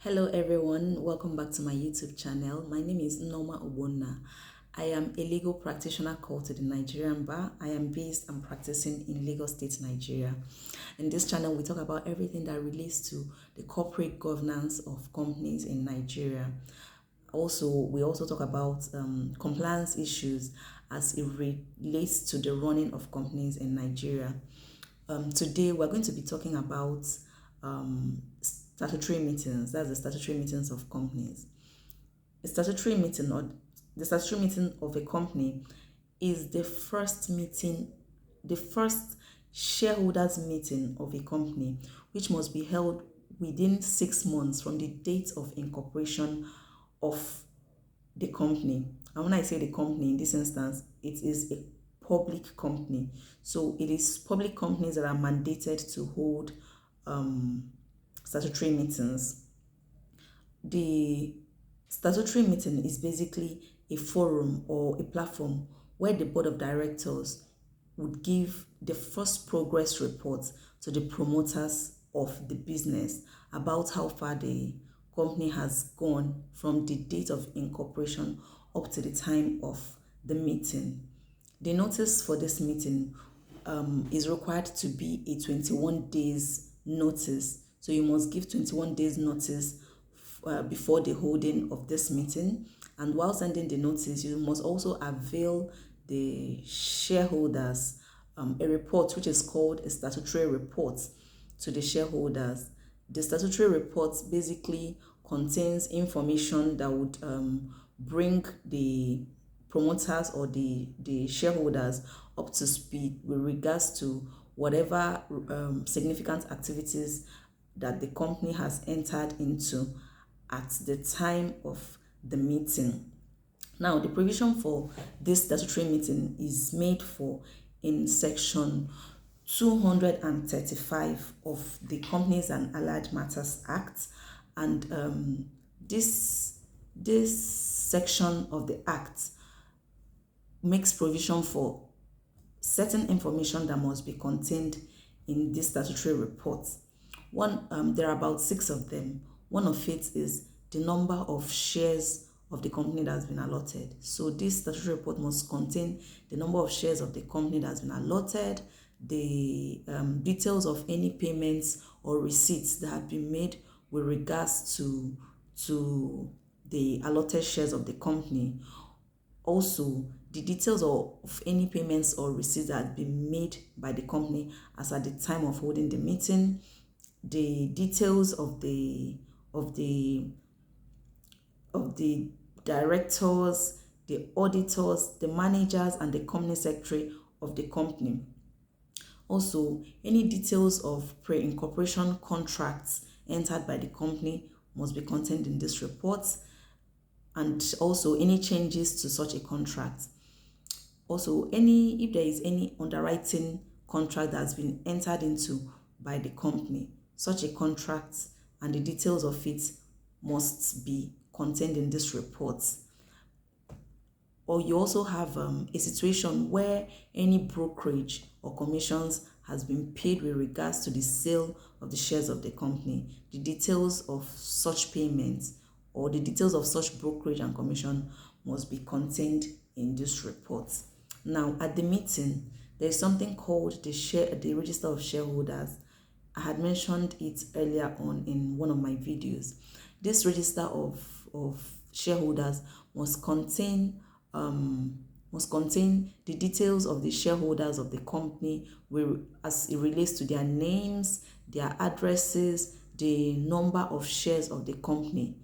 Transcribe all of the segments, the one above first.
Hello everyone, welcome back to my YouTube channel. My name is Norma Obonna. I am a legal practitioner called to the Nigerian bar. I am based and practicing in Lagos State, Nigeria. In this channel, we talk about everything that relates to the corporate governance of companies in Nigeria. We also talk about compliance issues as it relates to the running of companies in Nigeria. Today, we're going to be talking about statutory meetings. That's the statutory meetings of companies. A statutory meeting or the statutory meeting of a company is the first shareholders meeting of a company, which must be held within 6 months from the date of incorporation of the company. And when I say the company, in this instance, it is a public company. So it is public companies that are mandated to hold statutory meetings. The statutory meeting is basically a forum or a platform where the board of directors would give the first progress report to the promoters of the business about how far the company has gone from the date of incorporation up to the time of the meeting. The notice for this meeting is required to be a 21 days notice. So you must give 21 days notice before the holding of this meeting. And while sending the notice, you must also avail the shareholders a report which is called a statutory report to the shareholders. The statutory report basically contains information that would bring the promoters or the shareholders up to speed with regards to whatever significant activities that the company has entered into at the time of the meeting. Now, the provision for this statutory meeting is made for in section 235 of the Companies and Allied Matters Act, and this section of the Act makes provision for certain information that must be contained in this statutory report. There are about 6 of them. One of it is the number of shares of the company that has been allotted. So this statutory report must contain the number of shares of the company that has been allotted, the details of any payments or receipts that have been made with regards to the allotted shares of the company. Also, the details of any payments or receipts that have been made by the company as at the time of holding the meeting, the details of the directors, the auditors, the managers, and the company secretary of the company. Also, any details of pre-incorporation contracts entered by the company must be contained in this report, and also any changes to such a contract. Also, if there is any underwriting contract that has been entered into by the company, such a contract and the details of it must be contained in this report. Or you also have a situation where any brokerage or commissions has been paid with regards to the sale of the shares of the company. The details of such payments or the details of such brokerage and commission must be contained in this report. Now, at the meeting, there is something called the register of shareholders. I had mentioned it earlier on in one of my videos. This register of shareholders must contain the details of the shareholders of the company as it relates to their names, their addresses, the number of shares of the company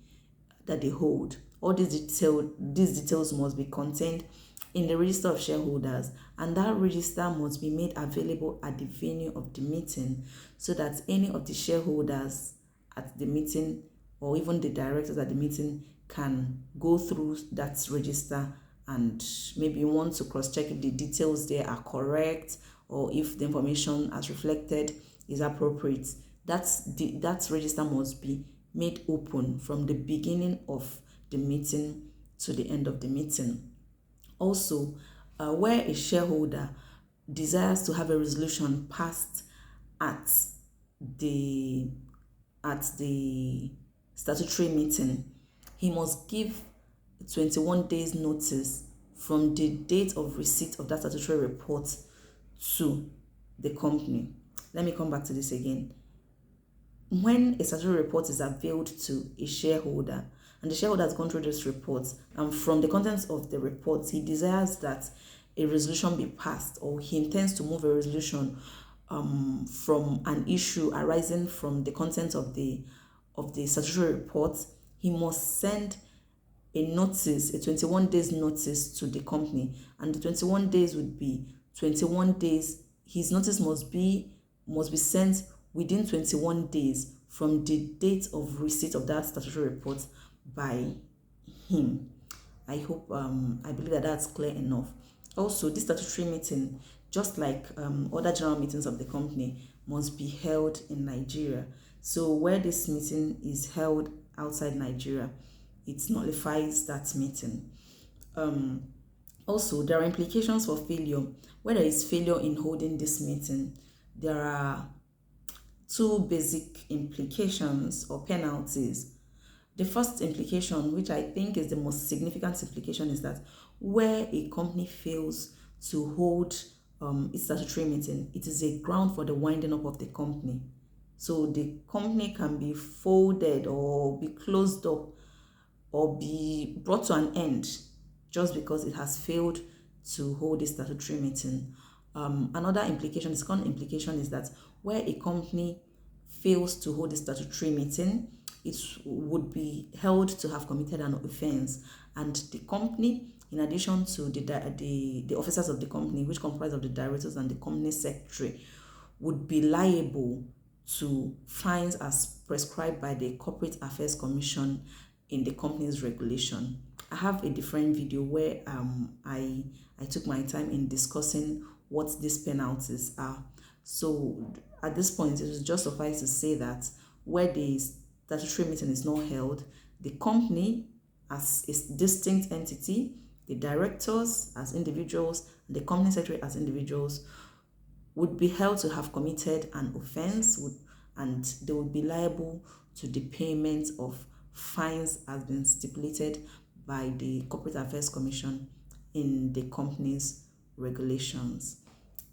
that they hold. All these details must be contained in the register of shareholders, and that register must be made available at the venue of the meeting so that any of the shareholders at the meeting or even the directors at the meeting can go through that register and maybe want to cross-check if the details there are correct or if the information as reflected is appropriate. That register must be made open from the beginning of the meeting to the end of the meeting. Also, where a shareholder desires to have a resolution passed at the statutory meeting, he must give 21 days notice from the date of receipt of that statutory report to the company. Let me come back to this again. When a statutory report is availed to a shareholder, and the shareholder has gone through this report, and from the contents of the report, he desires that a resolution be passed, or he intends to move a resolution from an issue arising from the content of the statutory report, he must send a notice, a 21 days notice to the company, and the 21 days would be 21 days. His notice must be sent within 21 days from the date of receipt of that statutory report by him. I hope, I believe that that's clear enough. Also, this statutory meeting, just like other general meetings of the company, must be held in Nigeria. So where this meeting is held outside Nigeria, it nullifies that meeting. Also, there are implications for failure. Where there is failure in holding this meeting, there are two basic implications or penalties. The first implication, which I think is the most significant implication, is that where a company fails to hold its statutory meeting, it is a ground for the winding up of the company. So the company can be folded or be closed up or be brought to an end just because it has failed to hold a statutory meeting. Another implication, the second implication, is that where a company fails to hold a statutory meeting, it would be held to have committed an offense, and the company, in addition to the officers of the company, which comprise of the directors and the company secretary, would be liable to fines as prescribed by the Corporate Affairs Commission in the company's regulation. I have a different video where I took my time in discussing what these penalties are. So at this point, it is just suffice to say that where the statutory meeting is not held, the company as a distinct entity, the directors as individuals, and the company secretary as individuals would be held to have committed an offense, and they would be liable to the payment of fines as been stipulated by the Corporate Affairs Commission in the company's regulations.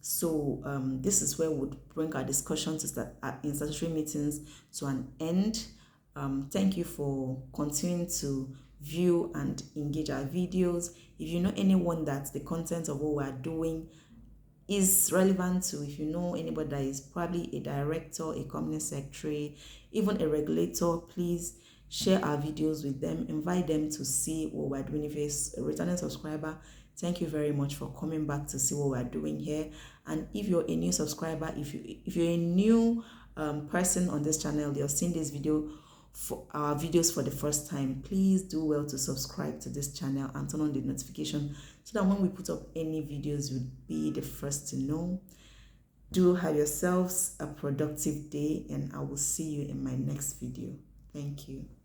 So this is where we would bring our discussion in statutory meetings to an end. Thank you for continuing to view and engage our videos. If you know anyone that the content of what we are doing is relevant to, if you know anybody that is probably a director, a company secretary, even a regulator, please share our videos with them, invite them to see what we're doing. If it's a returning subscriber, thank you very much for coming back to see what we're doing here. And if you're a new subscriber, if you're a new person on this channel, you're seeing this video for our videos for the first time, please do well to subscribe to this channel and turn on the notification so that when we put up any videos, you'll be the first to know. Do have yourselves a productive day, and I will see you in my next video. Thank you.